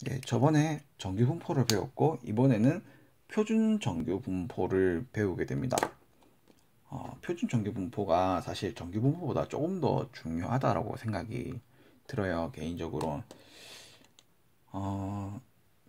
예, 저번에 정규 분포를 배웠고 이번에는 표준 정규 분포를 배우게 됩니다. 표준 정규 분포가 사실 정규 분포보다 조금 더 중요하다고 생각이 들어요, 개인적으로.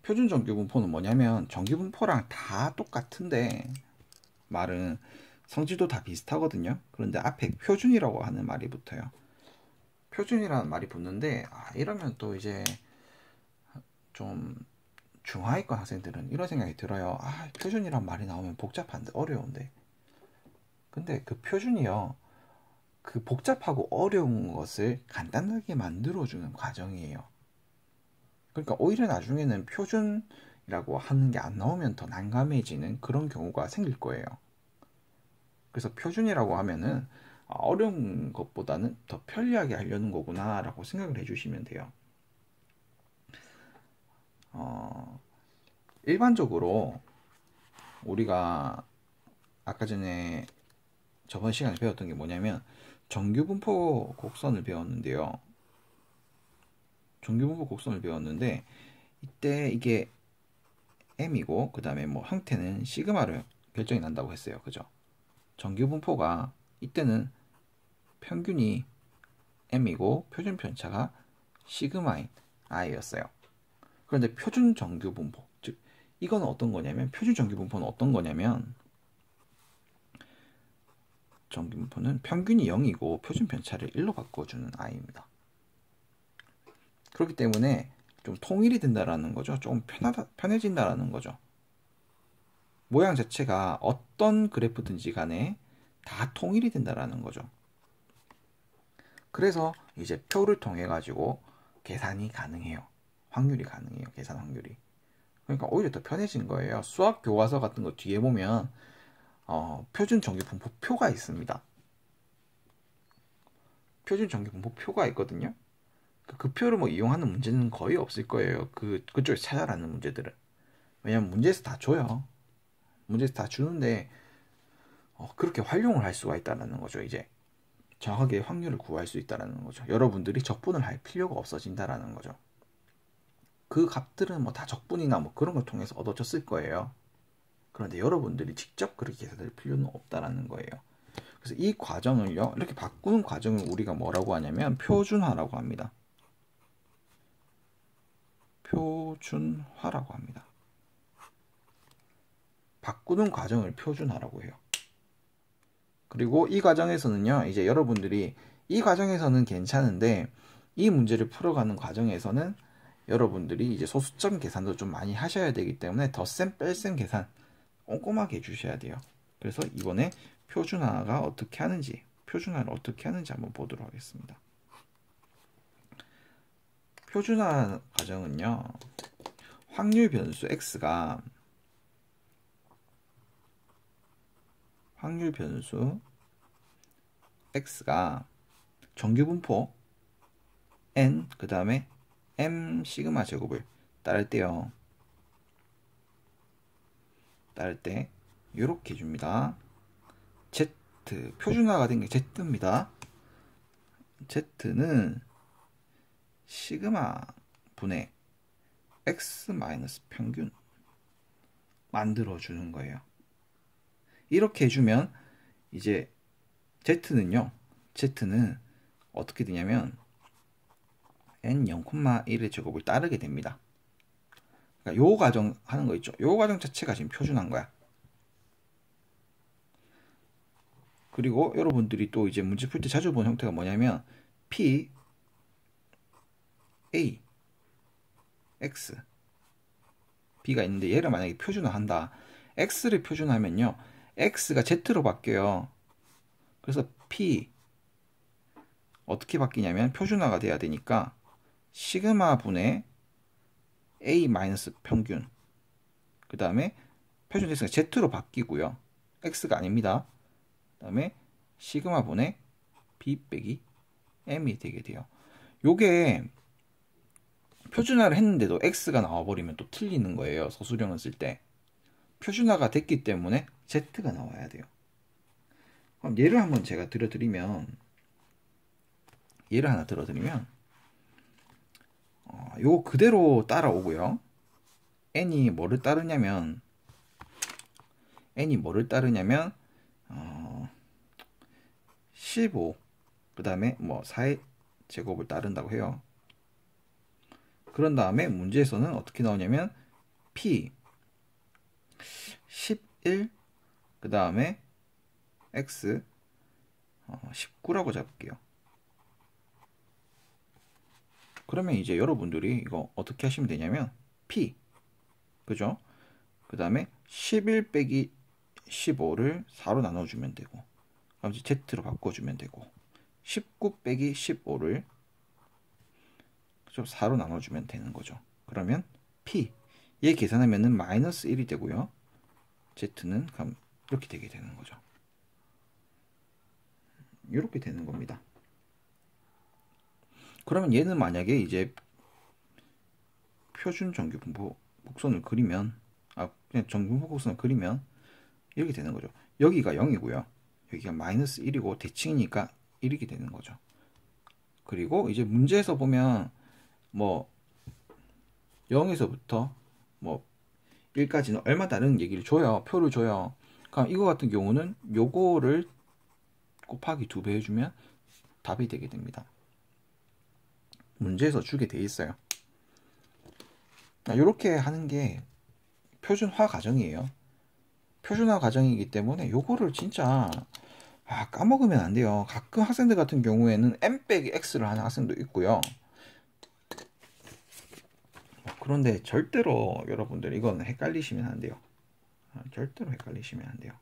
표준 정규 분포는 뭐냐면 정규 분포랑 다 똑같은데 말은 성질도 다 비슷하거든요. 그런데 앞에 표준이라고 하는 말이 붙어요. 표준이라는 말이 붙는데 이러면 또 이제 좀 중하위권 학생들은 이런 생각이 들어요. 표준이란 말이 나오면 복잡한데 어려운데. 근데 그 표준이요, 그 복잡하고 어려운 것을 간단하게 만들어주는 과정이에요. 그러니까 오히려 나중에는 표준이라고 하는 게 안 나오면 더 난감해지는 그런 경우가 생길 거예요. 그래서 표준이라고 하면은 어려운 것보다는 더 편리하게 하려는 거구나 라고 생각을 해주시면 돼요. 일반적으로 우리가 아까 전에 저번 시간에 배웠던 게 뭐냐면 정규분포 곡선을 배웠는데요. 정규분포 곡선을 배웠는데 이때 이게 m이고 그 다음에 뭐 형태는 시그마로 결정이 난다고 했어요. 그죠? 정규분포가 이때는 평균이 m이고 표준 편차가 시그마인 i였어요. 그런데 표준 정규분포, 즉 이건 어떤 거냐면, 표준 정규분포는 어떤 거냐면 정규분포는 평균이 0이고 표준 편차를 1로 바꿔주는 i입니다. 그렇기 때문에 좀 통일이 된다라는 거죠. 좀 편해진다라는 거죠. 모양 자체가 어떤 그래프든지 간에 다 통일이 된다라는 거죠. 그래서 이제 표를 통해 가지고 계산이 가능해요. 확률이 가능해요. 계산 확률이. 그러니까 오히려 더 편해진 거예요. 수학 교과서 같은 거 뒤에 보면 표준 정규 분포 표가 있습니다. 표준 정규 분포 표가 있거든요. 그 표를 뭐 이용하는 문제는 거의 없을 거예요. 그쪽에서 찾아라는 문제들은. 왜냐면 문제에서 다 줘요. 문제에서 다 주는데 그렇게 활용을 할 수가 있다는 거죠. 이제 정확하게 확률을 구할 수 있다는 거죠. 여러분들이 적분을 할 필요가 없어진다는 거죠. 그 값들은 뭐 다 적분이나 뭐 그런 걸 통해서 얻어졌을 거예요. 그런데 여러분들이 직접 그렇게 계산할 필요는 없다는 거예요. 그래서 이 과정을요, 이렇게 바꾸는 과정을 우리가 뭐라고 하냐면 표준화라고 합니다. 표준화라고 합니다. 바꾸는 과정을 표준화라고 해요. 그리고 이 과정에서는요, 이제 여러분들이 이 과정에서는 괜찮은데 이 문제를 풀어가는 과정에서는 여러분들이 이제 소수점 계산도 좀 많이 하셔야 되기 때문에 덧셈 뺄셈 계산 꼼꼼하게 해주셔야 돼요. 그래서 이번에 표준화를 어떻게 하는지 한번 보도록 하겠습니다. 표준화 과정은요, 확률 변수 x가 정규분포 n 그 다음에 m 시그마 제곱을 따를 때요. 이렇게 줍니다. z 표준화가 된 게 z입니다. z는 시그마 분의 x 마이너스 평균 만들어 주는 거예요. 이렇게 해주면 이제 z는 어떻게 되냐면 n 0,1의 제곱을 따르게 됩니다. 그러니까 요 과정 하는 거 있죠. 요 과정 자체가 지금 표준한 거야. 그리고 여러분들이 또 이제 문제 풀 때 자주 보는 형태가 뭐냐면 p a x b가 있는데 얘를 만약에 표준화한다. x를 표준화하면요, x가 z로 바뀌어요. 그래서 p 어떻게 바뀌냐면 표준화가 돼야 되니까 시그마 분의 a 마이너스 평균, 그 다음에 표준 x가 z로 바뀌고요. x가 아닙니다. 그 다음에 시그마 분의 b 빼기 m이 되게 돼요. 요게 표준화를 했는데도 x가 나와버리면 또 틀리는 거예요. 소수령을 쓸 때. 표준화가 됐기 때문에 z가 나와야 돼요. 그럼 예를 한번 제가 들어드리면 요거 그대로 따라오고요. n이 뭐를 따르냐면 15, 그 다음에 뭐 4의 제곱을 따른다고 해요. 그런 다음에 문제에서는 어떻게 나오냐면 p 11, 그 다음에 x 19라고 잡을게요. 그러면 이제 여러분들이 이거 어떻게 하시면 되냐면 p, 그죠? 그 다음에 11 빼기 15를 4로 나눠주면 되고, 그럼 이제 z로 바꿔주면 되고, 19 빼기 15를 4로 나눠주면 되는 거죠. 그러면 p 얘 계산하면은 마이너스 1이 되고요. z는 그럼 이렇게 되게 되는 거죠. 이렇게 되는 겁니다. 그러면 얘는 만약에 이제 표준 정규분포 곡선을 그리면, 그냥 정규분포 곡선을 그리면 이렇게 되는 거죠. 여기가 0이고요. 여기가 마이너스 1이고 대칭이니까 이렇게 되는 거죠. 그리고 이제 문제에서 보면 뭐 0에서부터 뭐 1까지는 얼마 다른 얘기를 줘요. 표를 줘요. 그럼 이거 같은 경우는 요거를 곱하기 2배 해주면 답이 되게 됩니다. 문제에서 주게 돼 있어요. 이렇게 하는 게 표준화 과정이에요. 표준화 과정이기 때문에 요거를 진짜 까먹으면 안 돼요. 가끔 학생들 같은 경우에는 n-x를 하는 학생도 있고요. 그런데 절대로 여러분들 이거는 헷갈리시면 안 돼요. 절대로 헷갈리시면 안 돼요.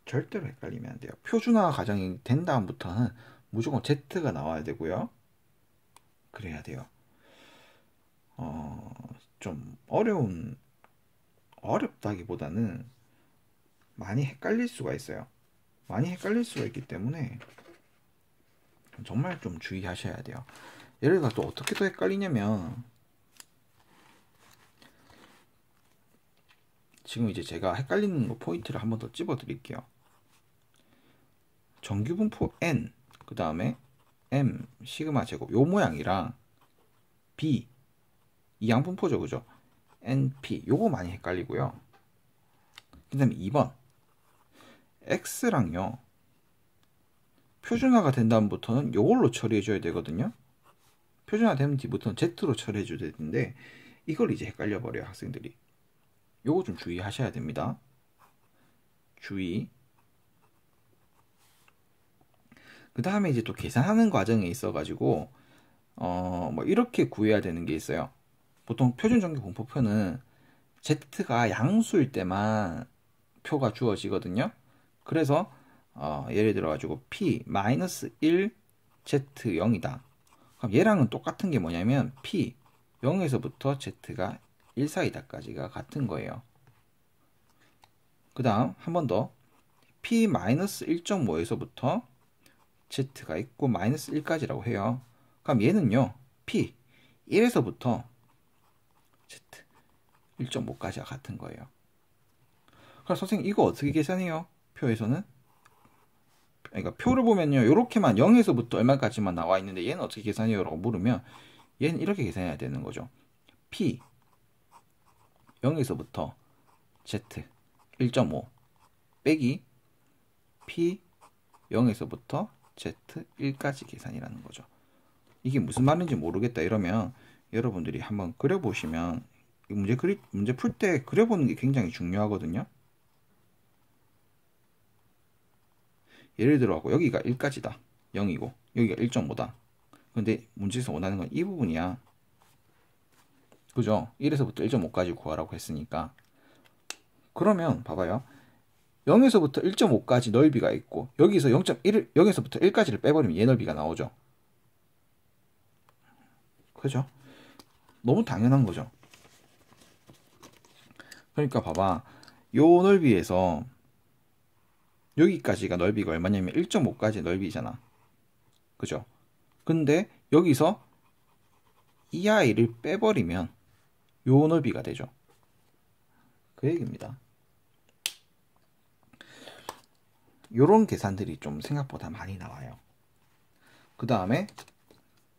절대로 헷갈리면 안 돼요. 표준화 과정이 된 다음부터는 무조건 z가 나와야 되고요. 그래야 돼요. 좀 어렵다기보다는 많이 헷갈릴 수가 있어요. 많이 헷갈릴 수가 있기 때문에 정말 좀 주의하셔야 돼요. 예를 들어 또 어떻게 더 헷갈리냐면, 지금 이제 제가 헷갈리는 거 포인트를 한번 더 찝어 드릴게요. 정규분포 n, 그 다음에 m 시그마 제곱 요 모양이랑 b 이 양분포죠, 그죠? np 요거 많이 헷갈리고요. 그 다음에 2번 x랑요 표준화가 된 다음부터는 요걸로 처리해 줘야 되거든요. 표준화 된 뒤부터는 z로 처리해 줘야 되는데 이걸 이제 헷갈려 버려요, 학생들이. 요거 좀 주의하셔야 됩니다. 주의. 그 다음에 이제 또 계산하는 과정에 있어 가지고 뭐 이렇게 구해야 되는 게 있어요. 보통 표준 정규 분포표는 z가 양수일 때만 표가 주어지거든요. 그래서 예를 들어 가지고 p-1 z0이다. 그럼 얘랑은 똑같은 게 뭐냐면 p 0에서부터 z가 1 사이다까지가 같은 거예요. 그 다음 한 번 더 p-1.5에서부터 z가 있고 마이너스 1까지라고 해요. 그럼 얘는요 p 1에서부터 z 1.5까지가 같은 거예요. 그럼 선생님 이거 어떻게 계산해요? 표에서는? 그러니까 표를 보면요 이렇게만 0에서부터 얼마까지만 나와 있는데 얘는 어떻게 계산해요? 라고 물으면 얘는 이렇게 계산해야 되는 거죠. p 0에서부터 z 1.5 빼기 p 0에서부터 z 1까지 계산이라는 거죠. 이게 무슨 말인지 모르겠다 이러면 여러분들이 한번 그려보시면 문제 풀 때 그려보는 게 굉장히 중요하거든요. 예를 들어 여기가 1까지다. 0이고 여기가 1.5다. 근데 문제에서 원하는 건 이 부분이야. 그죠? 1에서부터 1.5까지 구하라고 했으니까. 그러면 봐봐요. 0에서부터 1.5까지 넓이가 있고 여기서 0에서부터 1까지를 빼버리면 얘 넓이가 나오죠. 그죠? 너무 당연한 거죠. 그러니까 봐봐. 요 넓이에서 여기까지가 넓이가 얼마냐면 1.5까지 넓이잖아. 그죠? 근데 여기서 이 아이를 빼버리면 요 넓이가 되죠. 그 얘기입니다. 요런 계산들이 좀 생각보다 많이 나와요. 그 다음에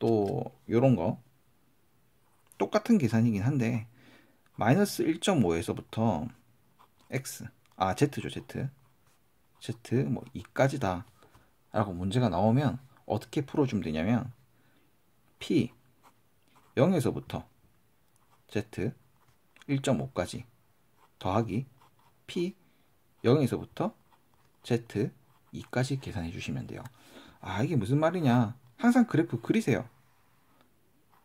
또 요런 거 똑같은 계산이긴 한데 마이너스 1.5에서부터 x z죠. z 뭐 2까지다 라고 문제가 나오면 어떻게 풀어주면 되냐면 p 0에서부터 z 1.5까지 더하기 p 0에서부터 z 2까지 계산해 주시면 돼요. 이게 무슨 말이냐, 항상 그래프 그리세요.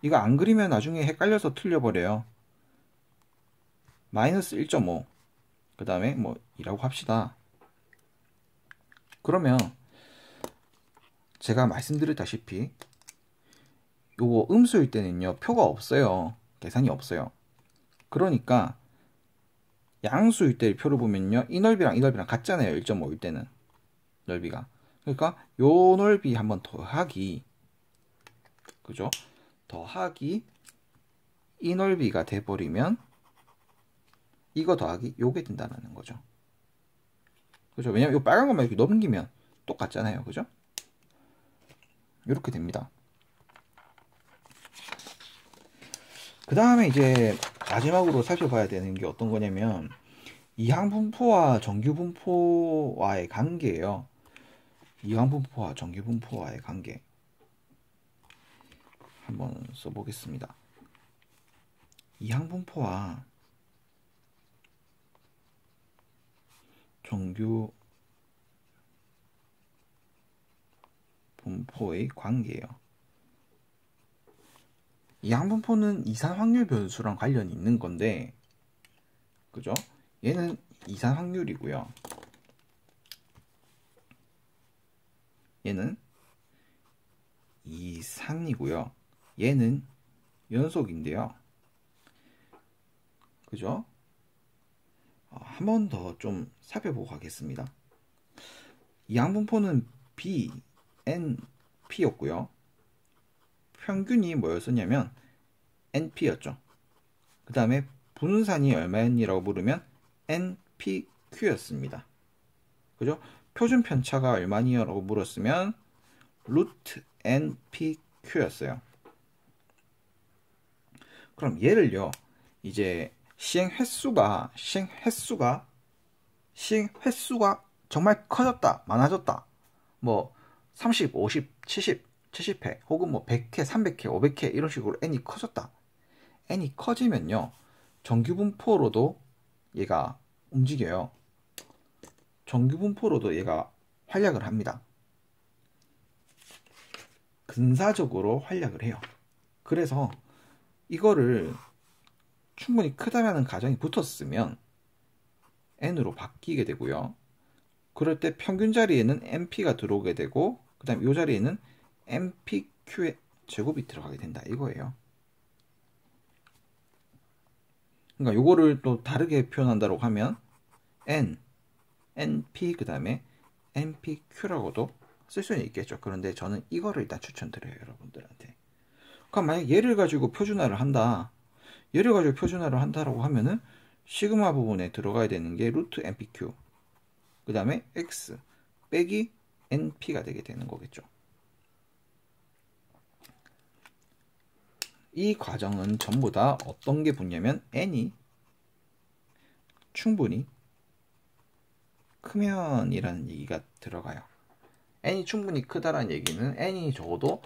이거 안 그리면 나중에 헷갈려서 틀려버려요. 마이너스 1.5 그 다음에 뭐 2라고 합시다. 그러면 제가 말씀드렸다시피 요거 음수일 때는요 표가 없어요. 계산이 없어요. 그러니까 양수일 때 표를 보면요 이 넓이랑 이 넓이랑 같잖아요. 1.5일 때는 넓이가. 그러니까 요 넓이 한번 더하기, 그죠? 더하기 이 넓이가 돼버리면 이거 더하기 요게 된다는 거죠. 그죠? 왜냐면 이 빨간 것만 이렇게 넘기면 똑같잖아요. 그죠? 이렇게 됩니다. 그 다음에 이제 마지막으로 살펴봐야 되는 게 어떤 거냐면 이항분포와 정규분포와의 관계예요. 이항분포와 정규분포와의 관계 한번 써보겠습니다. 이항분포와 정규분포의 관계예요. 이항분포는 이산확률 변수랑 관련이 있는 건데, 그죠? 얘는 이산확률이고요. 얘는 이산이고요. 얘는 연속인데요. 그죠? 한 번 더 좀 살펴보고 가겠습니다. 이항분포는 B, N, P였고요. 평균이 뭐였었냐면 NP였죠. 그 다음에 분산이 얼마였니라고 물으면 NPQ였습니다. 그죠? 표준 편차가 얼마니라고 물었으면 루트 NPQ였어요. 그럼 얘를요, 이제 시행 횟수가 정말 커졌다, 많아졌다, 뭐 30, 50, 70회 혹은 뭐 100회, 300회, 500회 이런 식으로 n이 커졌다. n이 커지면요 정규분포로도 얘가 움직여요. 정규분포로도 얘가 활약을 합니다. 근사적으로 활약을 해요. 그래서 이거를 충분히 크다라는 가정이 붙었으면 n으로 바뀌게 되고요. 그럴 때 평균 자리에는 np가 들어오게 되고, 그 다음에 이 자리에는 npq의 제곱이 들어가게 된다 이거예요. 그러니까 요거를 또 다르게 표현한다고 하면 np 그 다음에 npq라고도 쓸 수는 있겠죠. 그런데 저는 이거를 일단 추천드려요, 여러분들한테. 그럼 만약 얘를 가지고 표준화를 한다, 얘를 가지고 표준화를 한다라고 하면은 시그마 부분에 들어가야 되는 게 루트 npq 그 다음에 x 빼기 np가 되게 되는 거겠죠. 이 과정은 전부 다 어떤 게 붙냐면 n이 충분히 크면 이라는 얘기가 들어가요. n이 충분히 크다라는 얘기는 n이 적어도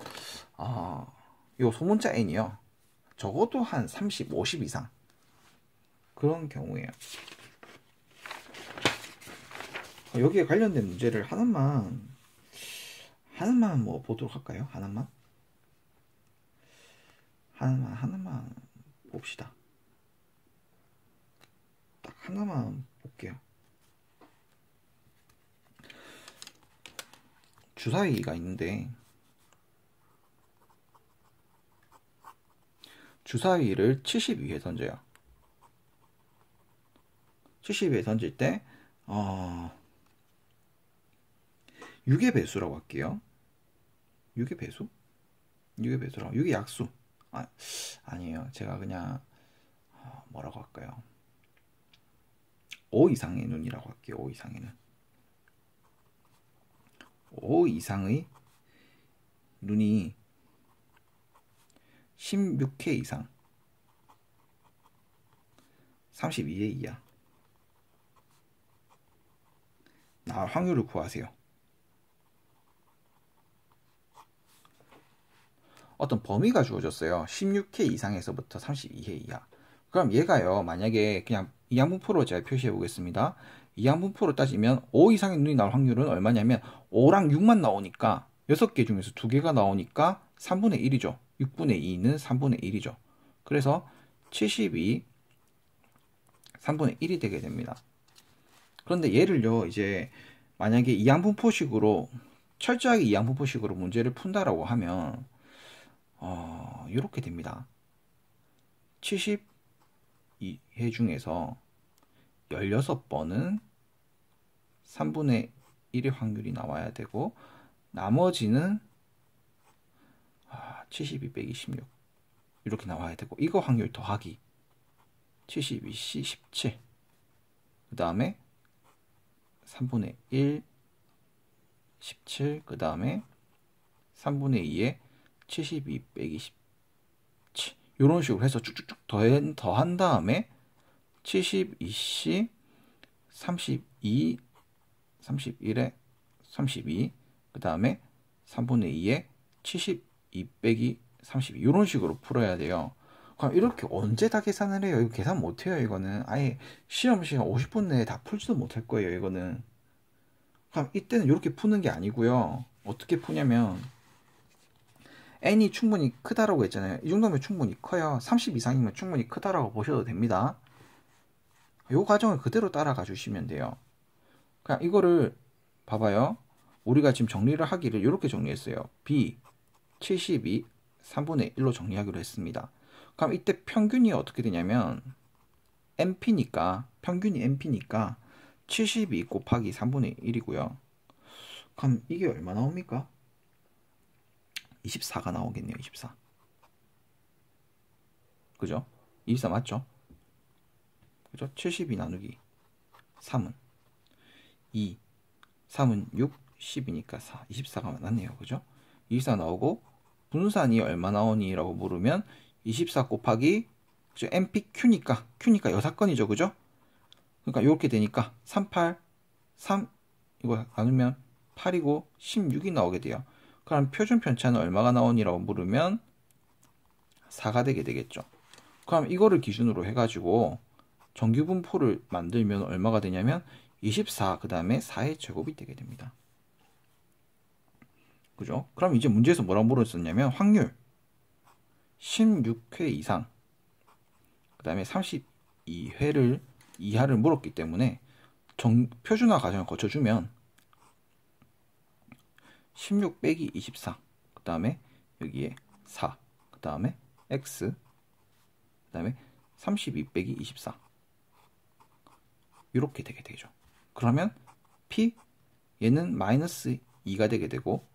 요 소문자 n이요 적어도 한 30, 50 이상 그런 경우에요. 여기에 관련된 문제를 하나만 뭐 보도록 할까요? 하나만 봅시다. 딱 하나만 볼게요. 주사위가 있는데 주사위를 72회 던져요. 72회 던질 때 6의 배수라고 할게요. 6의 배수? 6의 배수라고. 6의 약수. 아니에요. 제가 그냥 뭐라고 할까요? 5 이상의 눈이라고 할게요. 5 이상의 눈. 5 이상의 눈이 16회 이상 32회 이하 나올 확률을 구하세요. 어떤 범위가 주어졌어요. 16회 이상에서부터 32회 이하. 그럼 얘가요, 만약에 그냥 이항분포로 제가 표시해 보겠습니다. 이항분포로 따지면 5 이상의 눈이 나올 확률은 얼마냐면 5랑 6만 나오니까 6개 중에서 2개가 나오니까 3분의 1이죠. 6분의 2는 3분의 1이죠. 그래서 72 3분의 1이 되게 됩니다. 그런데 얘를요, 이제 만약에 이항분포식으로 철저하게 이항분포식으로 문제를 푼다라고 하면 이렇게 됩니다. 72회 중에서 16번은 3분의 1의 확률이 나와야 되고 나머지는 72 빼기 16 이렇게 나와야 되고 이거 확률 더하기 72C 17 그 다음에 3분의 1 17 그 다음에 3분의 2에 72 빼기 17 이런 식으로 해서 쭉쭉쭉 더한 다음에 72C 32 31에 32 그 다음에 3분의 2에 72 빼기 32 이런 식으로 풀어야 돼요. 그럼 이렇게 언제 다 계산을 해요? 이거 계산 못해요. 이거는 아예 시험 시간 50분 내에 다 풀지도 못할 거예요. 이거는. 그럼 이때는 이렇게 푸는 게 아니고요. 어떻게 푸냐면 n이 충분히 크다라고 했잖아요. 이 정도면 충분히 커요. 30 이상이면 충분히 크다라고 보셔도 됩니다. 이 과정을 그대로 따라가 주시면 돼요. 그냥 이거를 봐봐요. 우리가 지금 정리를 하기를 이렇게 정리했어요. b 72 3분의 1로 정리하기로 했습니다. 그럼 이때 평균이 어떻게 되냐면 np니까 평균이 np니까 72 곱하기 3분의 1이고요. 그럼 이게 얼마 나옵니까? 24가 나오겠네요. 24. 그죠? 24 맞죠? 그죠? 72 나누기 3은 2, 3은 6, 10이니까 4, 24가 맞네요. 그죠? 24 나오고 분산이 얼마 나오니? 라고 물으면 24 곱하기 그죠? NPQ니까 Q니까 6건이죠. 그죠? 그러니까 이렇게 되니까 38, 3 이거 나누면 8이고 16이 나오게 돼요. 그럼 표준 편차는 얼마가 나오니? 라고 물으면 4가 되게 되겠죠. 그럼 이거를 기준으로 해가지고 정규분포를 만들면 얼마가 되냐면 24 그 다음에 4의 제곱이 되게 됩니다. 그죠? 그럼 이제 문제에서 뭐라고 물었었냐면 확률 16회 이상 그 다음에 32회를 이하를 물었기 때문에 표준화 과정을 거쳐주면 16 빼기 24 그 다음에 여기에 4 그 다음에 x 그 다음에 32 빼기 24 이렇게 되게 되죠. 그러면 p 얘는 마이너스 2가 되게 되고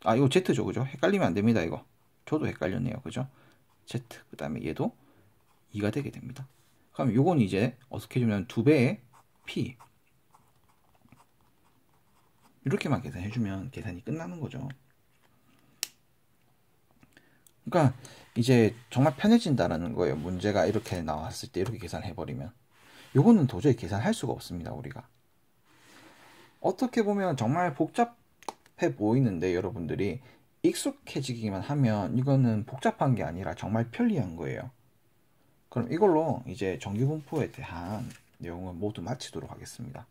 이거 z죠. 그죠? 헷갈리면 안 됩니다. 이거 저도 헷갈렸네요. 그죠? z 그 다음에 얘도 2가 되게 됩니다. 그럼 요건 이제 어떻게 해주면 2배의 p 이렇게만 계산해주면 계산이 끝나는 거죠. 그러니까 이제 정말 편해진다라는 거예요. 문제가 이렇게 나왔을 때 이렇게 계산해버리면 요거는 도저히 계산할 수가 없습니다. 우리가 어떻게 보면 정말 복잡해 보이는데 여러분들이 익숙해지기만 하면 이거는 복잡한 게 아니라 정말 편리한 거예요. 그럼 이걸로 이제 정규분포에 대한 내용을 모두 마치도록 하겠습니다.